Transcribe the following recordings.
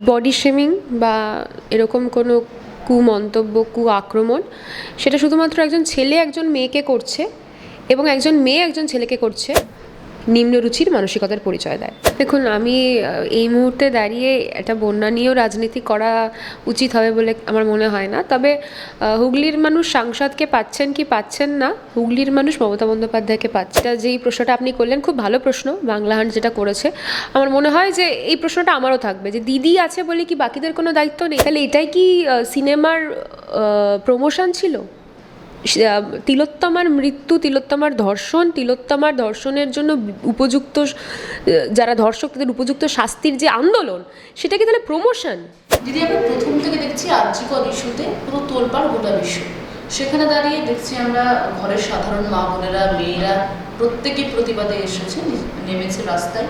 Body shaming বা এরকম কোনো কুমন্তব্য আক্রমণ সেটা শুধুমাত্র একজন ছেলে একজন মেয়েকে করছে এবং একজন মেয়ে একজন ছেলেকে করছে নিম্নরুচির মানসিকতার পরিচয় দেয়। দেখুন, আমি এই মুহূর্তে দাঁড়িয়ে একটা বন্যা নিয়েও রাজনীতি করা উচিত হবে বলে আমার মনে হয় না। তবে হুগলির মানুষ সাংসদকে পাচ্ছেন কি পাচ্ছেন না, হুগলির মানুষ মমতা বন্দ্যোপাধ্যায়কে পাচ্ছে। এটা যেই প্রশ্নটা আপনি করলেন খুব ভালো প্রশ্ন, বাংলা হান্ট যেটা করেছে। আমার মনে হয় যে এই প্রশ্নটা আমারও থাকবে যে দিদি আছে বলে কি বাকিদের কোনো দায়িত্ব নেই? তাহলে এটাই কি সিনেমার প্রমোশন ছিল? তিলোত্তমার মৃত্যু, তিলোত্তমার ধর্ষণের জন্য উপযুক্ত যারা ধর্ষক তাদের উপযুক্ত শাস্তির যে আন্দোলন, সেটা কি তাহলে প্রমোশন? দিদি, আমরা প্রথম থেকে দেখছি আর্যিকর ইস্যুতে পুরো তোলপাড় গোটা বিশ্ব। সেখানে দাঁড়িয়ে দেখছি আমরা ঘরের সাধারণ মা বোনেরা, মেয়েরা প্রত্যেকে প্রতিবাদে নেমেছে রাস্তায়।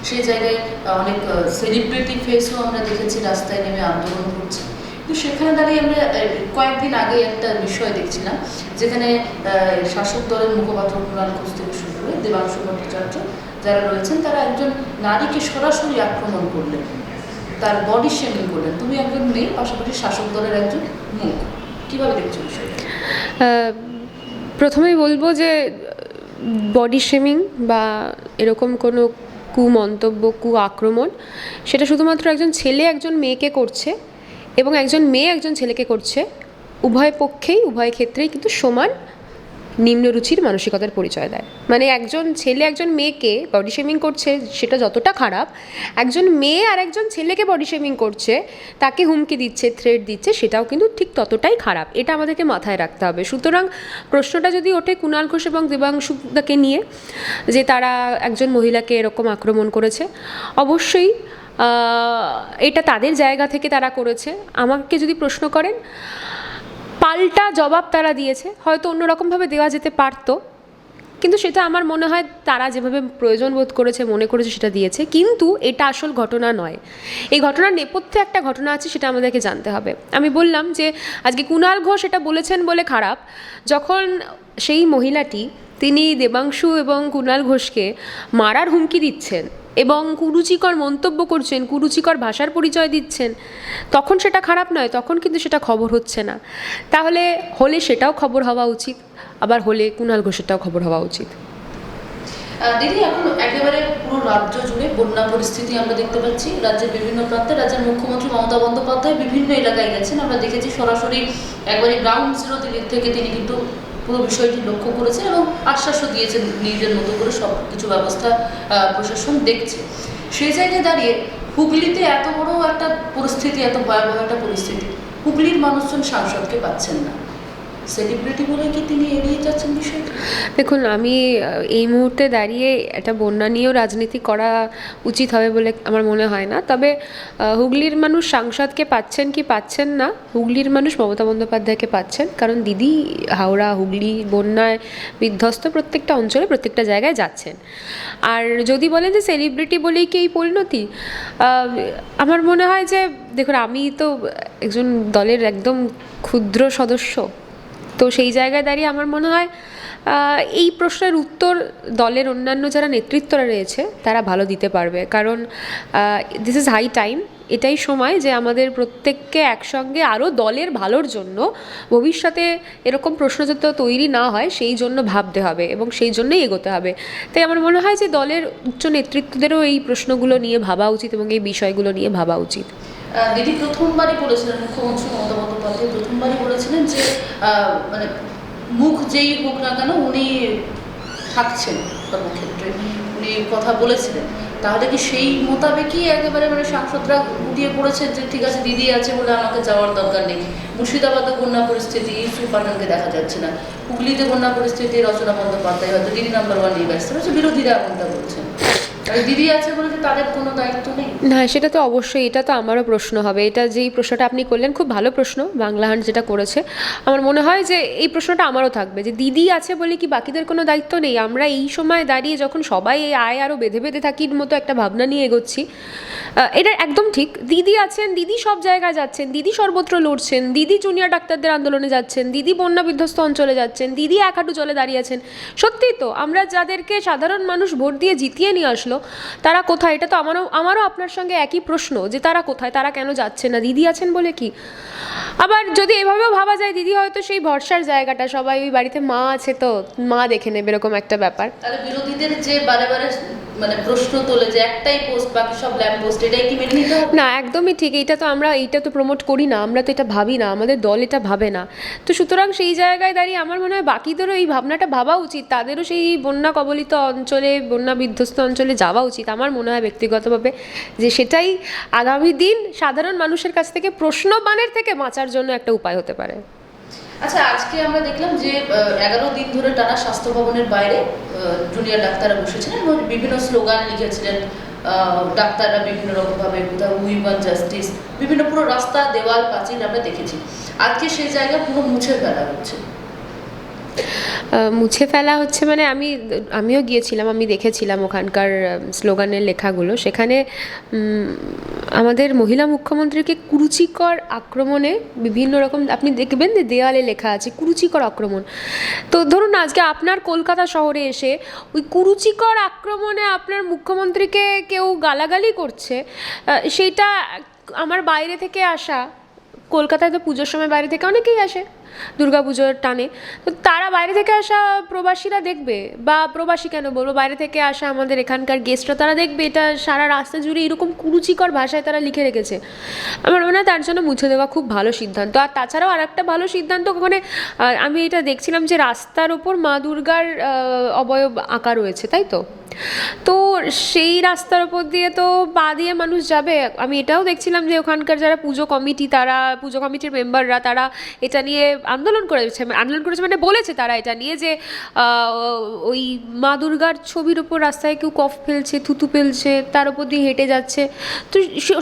সেই জায়গায় অনেক সেলিব্রিটি ফেসও আমরা দেখেছি রাস্তায় নেমে আন্দোলন করছে। তো সেখানে দাঁড়িয়ে আমরা কয়েকদিন আগে একটা বিষয় দেখছিলাম, যেখানে শাসক দলের মুখপাত্র কুণাল ঘোষ থেকে শুরু করে দেবাংশু ভট্টাচার্য যারা রয়েছেন, তারা একজন নারীকে সরাসরি আক্রমণ করলেন, তার বডি শেমিং করলেন। তুমি একজন মেয়ে, পাশাপাশি শাসক দলের একজন মুখ, কীভাবে দেখছো বিষয়টা? প্রথমেই বলবো যে বডি শেমিং বা এরকম কোনো কুমন্তব্য আক্রমণ সেটা শুধুমাত্র একজন ছেলে একজন মেয়েকে করছে এবং একজন মেয়ে একজন ছেলেকে করছে, উভয় ক্ষেত্রেই কিন্তু সমান নিম্নরুচির মানসিকতার পরিচয় দেয়। মানে একজন ছেলে একজন মেয়েকে বডি শেমিং করছে, সেটা যতটা খারাপ, একজন মেয়ে আর একজন ছেলেকে বডি শেমিং করছে, তাকে হুমকি দিচ্ছে, থ্রেট দিচ্ছে, সেটাও কিন্তু ঠিক ততটাই খারাপ। এটা আমাদেরকে মাথায় রাখতে হবে। সুতরাং প্রশ্নটা যদি ওঠে কুণাল ঘোষ এবং দেবাংশুকে নিয়ে, যে তারা একজন মহিলাকে এরকম আক্রমণ করেছে, অবশ্যই এটা তাদের জায়গা থেকে তারা করেছে। আমাকে যদি প্রশ্ন করেন, পাল্টা জবাব তারা দিয়েছে, হয়তো অন্যরকমভাবে দেওয়া যেতে পারতো, কিন্তু সেটা আমার মনে হয় তারা যেভাবে প্রয়োজন বোধ করেছে, মনে করেছে, সেটা দিয়েছে। কিন্তু এটা আসল ঘটনা নয়। এই ঘটনার নেপথ্যে একটা ঘটনা আছে, সেটা আমাদেরকে জানতে হবে। আমি বললাম যে আজকে কুণাল ঘোষ এটা বলেছেন বলে খারাপ, যখন সেই মহিলাটি তিনি দেবাংশু এবং কুণাল ঘোষকে মারার হুমকি দিচ্ছেন এবং কুরুচিকর মন্তব্য করছেন, কুরুচিকর ভাষার পরিচয় দিচ্ছেন, তখন সেটা খারাপ নয়, তখন কিন্তু সেটা খবর হচ্ছে না। তাহলে হলে সেটাও খবর হওয়া উচিত, আবার হলে কুণাল ঘোষেরটাও খবর হওয়া উচিত। দিদি, এখন একেবারে পুরো রাজ্য জুড়ে বন্যা পরিস্থিতি আমরা দেখতে পাচ্ছি। রাজ্যের বিভিন্ন প্রান্তে রাজ্যের মুখ্যমন্ত্রী মমতা বন্দ্যোপাধ্যায় বিভিন্ন এলাকায় গেছেন, আমরা দেখেছি সরাসরি একবারে গ্রাউন্ড জিরো থেকে তিনি কিন্তু পুরো বিষয়টি লক্ষ্য করেছেন এবং আশ্বাসও দিয়েছেন নিজের মতো করে সব কিছু ব্যবস্থা প্রশাসন দেখছে। সেই জায়গায় দাঁড়িয়ে হুগলিতে এত বড় একটা পরিস্থিতি, এত ভয়াবহ একটা পরিস্থিতি, হুগলির মানুষজন সাংসদকে পাচ্ছেন না, সেলিব্রিটি বলে কি তিনি এড়িয়ে যাচ্ছেন বিষয়টা? দেখুন, আমি এই মুহূর্তে দাঁড়িয়ে একটা বন্যা নিয়েও রাজনীতি করা উচিত হবে বলে আমার মনে হয় না। তবে হুগলির মানুষ সাংসদকে পাচ্ছেন কি পাচ্ছেন না, হুগলির মানুষ মমতা বন্দ্যোপাধ্যায়কে পাচ্ছেন। কারণ দিদি হাওড়া, হুগলি বন্যায় বিধ্বস্ত প্রত্যেকটা অঞ্চলে, প্রত্যেকটা জায়গায় যাচ্ছেন। আর যদি বলেন যে সেলিব্রিটি বলেই কি এই পরিণতি, আমার মনে হয় যে দেখুন, আমি তো একজন দলের একদম ক্ষুদ্র সদস্য, তো সেই জায়গায় দাঁড়িয়ে আমার মনে হয় এই প্রশ্নের উত্তর দলের অন্যান্য যারা নেতৃত্বরা রয়েছে তারা ভালো দিতে পারবে। কারণ দিস ইজ হাই টাইম, এটাই সময় যে আমাদের প্রত্যেককে একসঙ্গে আরও দলের ভালোর জন্য ভবিষ্যতে এরকম প্রশ্ন যাতে তৈরি না হয় সেই জন্য ভাবতে হবে এবং সেই জন্যই এগোতে হবে। তাই আমার মনে হয় যে দলের উচ্চ নেতৃত্বদেরও এই প্রশ্নগুলো নিয়ে ভাবা উচিত এবং এই বিষয়গুলো নিয়ে ভাবা উচিত। দিদি প্রথমবারই বলেছিলেন, মুখ্যমন্ত্রী মমতা বন্দ্যোপাধ্যায় প্রথমবারই বলেছিলেন যে মানে মুখ যেই হোক না কেন উনি থাকছেন কর্মক্ষেত্রে, উনি কথা বলেছিলেন। তাহলে কি সেই মোতাবেকই একেবারে সাংসদরা উঠিয়ে পড়েছে যে ঠিক আছে দিদি আছে বলে আমাকে যাওয়ার দরকার নেই? মুর্শিদাবাদে বন্যা পরিস্থিতি, ইউসুফ পাঠানকে দেখা যাচ্ছে না। হুগলিতে বন্যা পরিস্থিতি, রচনা বন্দ্যোপাধ্যায় হয়তো দিদি নাম্বার 1 নিয়ে ব্যস্ত রয়েছে, বিরোধীরা এমনটা বলছেন। দিদি আছে বলে যে তাদের কোনো দায়িত্ব নেই? না, সেটা তো অবশ্যই, এটা তো আমারও প্রশ্ন হবে। এটা যেই প্রশ্নটা আপনি করলেন খুব ভালো প্রশ্ন, বাংলা হান্ট যেটা করেছে। আমার মনে হয় যে এই প্রশ্নটা আমারও থাকবে যে দিদি আছে বলে কি বাকিদের কোনো দায়িত্ব নেই? আমরা এই সময় দাঁড়িয়ে যখন সবাই এই আয় আরও বেঁধে থাকির মতো একটা ভাবনা নিয়ে এগোচ্ছি, এটা একদম ঠিক। দিদি আছেন, দিদি সব জায়গায় যাচ্ছেন, দিদি সর্বত্র লড়ছেন, দিদি জুনিয়র ডাক্তারদের আন্দোলনে যাচ্ছেন, দিদি বন্যা বিধ্বস্ত অঞ্চলে যাচ্ছেন, দিদি এক হাঁটু জলে দাঁড়িয়ে আছেন। সত্যিই তো আমরা যাদেরকে সাধারণ মানুষ ভোট দিয়ে জিতিয়ে নিয়ে আসলো, তারা কোথায়? এটা তো আমারও আপনার সঙ্গে একই প্রশ্ন যে তারা কোথায়, তারা কেন যাচ্ছে না? দিদি আছেন বলে কি? আবার যদি এভাবেও ভাবা যায় দিদি হয়তো সেই ভরসার জায়গাটা, সবাই ওই বাড়িতে মা আছে তো মা দেখে নেবে, এরকম একটা ব্যাপার। তাহলে বিরোধীদের যে বারে বারে মানে প্রশ্ন তোলে যে একটাই পোস্ট বাকি সব ল্যাম্প পোস্ট, এটাই কি মেনে নিতে হবে? না, একদমই ঠিক। এইটা তো প্রমোট করি না, আমরা তো এটা ভাবি না, আমাদের দল এটা ভাবে না। তো সুতরাং সেই জায়গায় দাঁড়িয়ে আমার মনে হয় বাকিদেরও এই ভাবনাটা ভাবা উচিত, তাদেরও সেই বন্যা কবলিত অঞ্চলে, বন্যা বিধ্বস্ত অঞ্চলে যাওয়া উচিত। আমার মনে হয় ব্যক্তিগতভাবে যে সেটাই আগামী দিন সাধারণ মানুষের কাছ থেকে প্রশ্নবাণের থেকে বাঁচার জন্য একটা উপায় হতে পারে। আচ্ছা, আজকে আমরা দেখলাম যে 11 দিন ধরে টানা স্বাস্থ্য ভবনের বাইরে জুনিয়র ডাক্তাররা বসেছিলেন এবং বিভিন্ন স্লোগান লিখেছিলেন। ডাক্তাররা বিভিন্ন রকমভাবে, কোথাও উই ওয়ান্ট জাস্টিস, বিভিন্ন পুরো রাস্তা, দেওয়াল, পাঁচিল আমরা দেখেছি। আজকে সেই জায়গা পুরো মুছে ফেলা হচ্ছে। মুছে ফেলা হচ্ছে মানে আমিও গিয়েছিলাম, আমি দেখেছিলাম ওখানকার স্লোগানের লেখাগুলো। সেখানে আমাদের মহিলা মুখ্যমন্ত্রীকে কুরুচিকর আক্রমণে বিভিন্ন রকম, আপনি দেখবেন যে দেয়ালে লেখা আছে কুরুচিকর আক্রমণ। তো ধরুন আজকে আপনার কলকাতা শহরে এসে ওই কুরুচিকর আক্রমণে আপনার মুখ্যমন্ত্রীকে কেউ গালাগালি করছে, সেইটা আমার বাইরে থেকে আসা, কলকাতায় তো পুজোর সময় বাইরে থেকে অনেকেই আসে দুর্গাপুজোর টানে, তো তারা বাইরে থেকে আসা প্রবাসীরা দেখবে, বা প্রবাসী কেন বলবো, বাইরে থেকে আসা আমাদের এখানকার গেস্টরা তারা দেখবে এটা সারা রাস্তা জুড়ে এরকম কুরুচিকর ভাষায় তারা লিখে রেখেছে। আমার মনে হয় তার জন্য মুছে দেওয়া খুব ভালো সিদ্ধান্ত। আর তাছাড়াও আর একটা ভালো সিদ্ধান্ত, ওখানে আমি এটা দেখছিলাম যে রাস্তার ওপর মা দুর্গার অবয়ব আঁকা রয়েছে, তাই তো? তো সেই রাস্তার ওপর দিয়ে তো পা দিয়ে মানুষ যাবে। আমি এটাও দেখছিলাম যে ওখানকার যারা পুজো কমিটি, তারা পুজো কমিটির মেম্বাররা তারা এটা নিয়ে আন্দোলন করেছে মানে বলেছে তারা এটা নিয়ে যে ওই মা দুর্গার ছবির ওপর রাস্তায় কেউ কফ ফেলছে, থুতু ফেলছে, তার ওপর দিয়ে হেঁটে যাচ্ছে। তো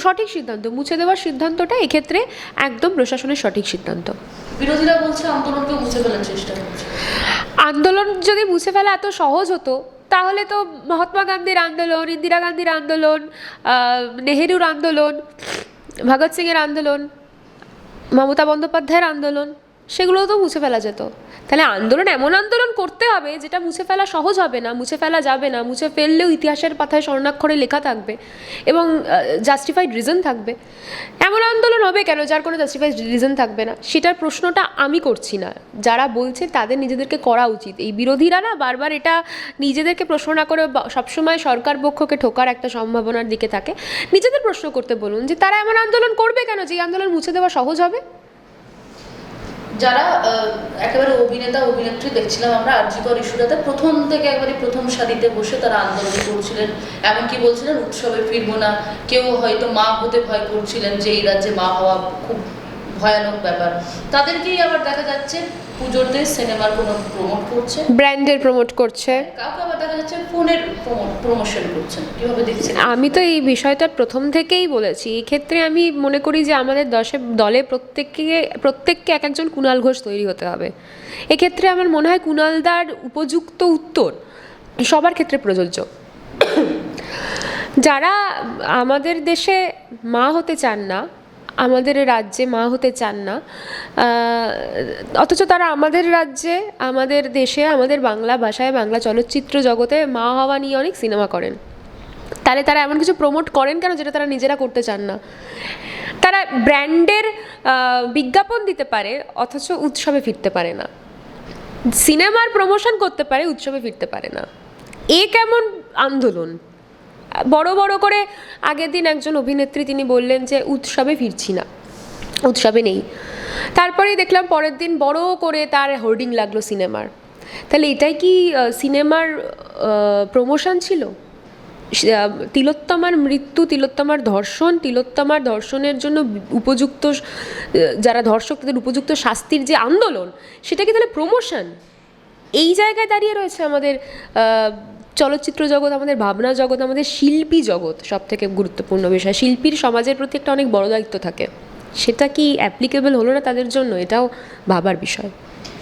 সঠিক সিদ্ধান্ত, মুছে দেওয়ার সিদ্ধান্তটা এক্ষেত্রে একদম প্রশাসনের সঠিক সিদ্ধান্ত। বিরোধীরা বলছে আন্দোলনকে মুছে ফেলার চেষ্টা করছে। আন্দোলন যদি মুছে ফেলা এত সহজ হতো তাহলে তো মহাত্মা গান্ধীর আন্দোলন, ইন্দিরা গান্ধীর আন্দোলন, নেহেরুর আন্দোলন, ভগৎ সিংয়ের আন্দোলন, মমতা বন্দ্যোপাধ্যায়ের আন্দোলন, সেগুলোও তো মুছে ফেলা যেত। তাহলে এমন আন্দোলন করতে হবে যেটা মুছে ফেলা সহজ হবে না, মুছে ফেলা যাবে না, মুছে ফেললেও ইতিহাসের পাতায় স্বর্ণাক্ষরে লেখা থাকবে এবং জাস্টিফাইড রিজন থাকবে। এমন আন্দোলন হবে কেন যার কোনো জাস্টিফাইড রিজন থাকবে না? সেটার প্রশ্নটা আমি করছি না, যারা বলছে তাদের নিজেদেরকে করা উচিত। এই বিরোধীরা না বারবার এটা নিজেদেরকে প্রশ্ন না করে সবসময় সরকার পক্ষকে ঠোকার একটা সম্ভাবনার দিকে থাকে। নিজেদের প্রশ্ন করতে বলুন যে তারা এমন আন্দোলন করবে কেন যে আন্দোলন মুছে দেওয়া সহজ হবে। যারা একেবারে অভিনেতা অভিনেত্রী দেখছিলাম আমরা আরজিকর ইস্যুটাতে প্রথম থেকে একবারে প্রথম সারিতে বসে তারা আন্দোলন করছিলেন, এমনকি বলছিলেন উৎসবে ফিরবো না। কেউ হয়তো মা হতে ভয় করছিলেন যে এই রাজ্যে মা হওয়া খুব ভয়ানক ব্যাপার। তাদেরকেই আবার দেখা যাচ্ছে পুজোতে সিনেমার কোনো প্রমোট করছে, ব্র্যান্ডের প্রমোট করছে, কাউকে আবার দেখা যাচ্ছে ফোনের প্রমোশন করছেন। কিভাবে দেখছেন? আমি তো এই বিষয়টা প্রথম থেকেই বলেছি। এক্ষেত্রে আমি মনে করি যে আমাদের দলে প্রত্যেককে এক একজন কুণাল ঘোষ তৈরি হতে হবে। এক্ষেত্রে আমার মনে হয় কুণালদার উপযুক্ত উত্তর সবার ক্ষেত্রে প্রযোজ্য। যারা আমাদের দেশে মা হতে চান না, আমাদের রাজ্যে মা হতে চান না, অথচ তারা আমাদের রাজ্যে, আমাদের দেশে, আমাদের বাংলা ভাষায়, বাংলা চলচ্চিত্র জগতে মা হওয়া নিয়ে অনেক সিনেমা করেন, তাহলে তারা এমন কিছু প্রমোট করেন কেন যেটা তারা নিজেরা করতে চান না? তারা ব্র্যান্ডের বিজ্ঞাপন দিতে পারে অথচ উৎসবে ফিরতে পারে না, সিনেমার প্রমোশন করতে পারে উৎসবে ফিরতে পারে না। এ কেমন আন্দোলন? বড় বড় করে আগের দিন একজন অভিনেত্রী তিনি বললেন যে উৎসবে ফিরছি না, উৎসবে নেই। তারপরেই দেখলাম পরের দিন বড় করে তার হোর্ডিং লাগলো সিনেমার। তাহলে এটাই কি সিনেমার প্রমোশন ছিল? তিলোত্তমার মৃত্যু, তিলোত্তমার ধর্ষণের জন্য উপযুক্ত, যারা ধর্ষক তাদের উপযুক্ত শাস্তির যে আন্দোলন, সেটা কি তাহলে প্রমোশন? এই জায়গায় দাঁড়িয়ে রয়েছে আমাদের চলচ্চিত্র জগৎ, আমাদের ভাবনা জগৎ, আমাদের শিল্পী জগৎ। সব থেকে গুরুত্বপূর্ণ বিষয়, শিল্পীর সমাজের প্রতি একটা অনেক বড় দায়িত্ব থাকে, সেটা কি অ্যাপ্লিকেবল হলো না তাদের জন্য? এটাও ভাবার বিষয়।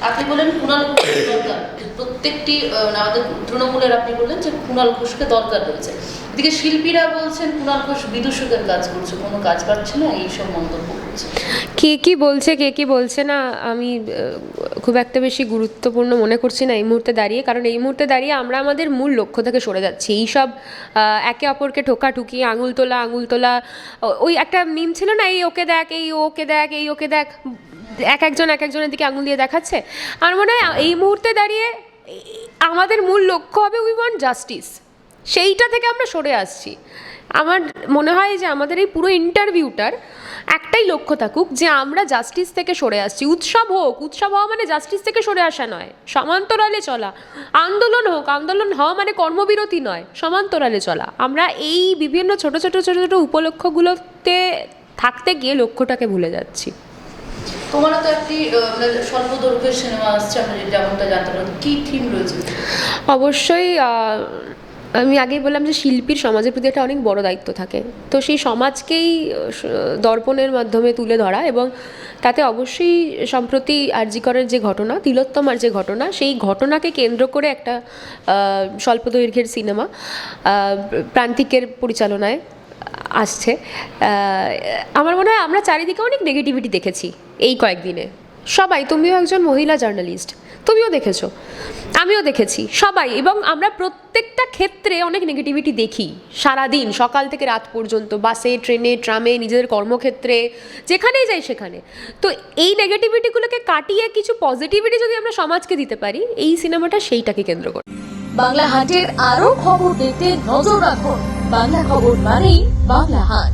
আপনি বললেন কুণাল ঘোষের দরকার, প্রত্যেকটি আমাদের তৃণমূলের আপনি বললেন যে কুণাল ঘোষকে দরকার রয়েছে, এদিকে শিল্পীরা বলছেন কুণাল ঘোষ বিদূষকের কাজ করছে, কোনো কাজ পাচ্ছে না, এইসব মন্তব্য করছে। কে কি বলছে কে কি বলছে না আমি খুব একটা বেশি গুরুত্বপূর্ণ মনে করছি না এই মুহূর্তে দাঁড়িয়ে, কারণ এই মুহূর্তে দাঁড়িয়ে আমরা আমাদের মূল লক্ষ্য থেকে সরে যাচ্ছি। এইসব একে অপরকে ঠোকাঠুকি, আঙুল তোলা, ওই একটা মিম ছিল না, এই ওকে দেখ, এই ওকে দেখ, এই ওকে দেখ, এক একজনের দিকে আঙুল দিয়ে দেখাচ্ছে। আমার মনে হয় এই মুহূর্তে দাঁড়িয়ে আমাদের মূল লক্ষ্য হবে উই ওয়ান্ট জাস্টিস, সেইটা থেকে আমরা সরে আসছি। আমার মনে হয় যে আমাদের এই পুরো ইন্টারভিউটার একটাই লক্ষ্য থাকুক যে আমরা জাস্টিস থেকে সরে আসছি। উৎসব হোক, উৎসব হওয়া মানে জাস্টিস থেকে সরে আসা নয়, সমান্তরালে চলা। আন্দোলন হোক, আন্দোলন হওয়া মানে কর্মবিরতি নয়, সমান্তরালে চলা। আমরা এই বিভিন্ন ছোট ছোট উপলক্ষগুলোতে থাকতে গিয়ে লক্ষ্যটাকে ভুলে যাচ্ছি। তোমারও তো একটি স্বল্প দৈর্ঘ্যের সিনেমা আসছে, আমরা যেমনটা জানতে পারলাম, কি থিম রয়েছে? অবশ্যই আমি আগেই বললাম যে শিল্পীর সমাজের প্রতি একটা অনেক বড় দায়িত্ব থাকে, তো সেই সমাজকেই দর্পণের মাধ্যমে তুলে ধরা, এবং তাতে অবশ্যই সম্প্রতি আরজি করের যে ঘটনা, তিলোত্তমার যে ঘটনা, সেই ঘটনাকে কেন্দ্র করে একটা স্বল্প দৈর্ঘ্যের সিনেমা প্রান্তিকের পরিচালনায় আসছে। আমার মনে হয় আমরা চারিদিকে অনেক নেগেটিভিটি দেখেছি এই কয়েকদিনে, সবাই। তুমিও একজন মহিলা জার্নালিস্ট, তুমিও দেখেছো, আমিও দেখেছি, সবাই। এবং আমরা প্রত্যেকটা ক্ষেত্রে অনেক নেগেটিভিটি দেখি সারাদিন, সকাল থেকে রাত পর্যন্ত, বাসে, ট্রেনে, ট্রামে, নিজেদের কর্মক্ষেত্রে, যেখানেই যাই সেখানে। তো এই নেগেটিভিটিগুলোকে কাটিয়ে কিছু পজিটিভিটি যদি আমরা সমাজকে দিতে পারি, এই সিনেমাটা সেইটাকে কেন্দ্র করে। বাংলা হাটের আরো খবর দেখতে নজর রাখুন। বাংলা খবর মানেই বাংলা হাট।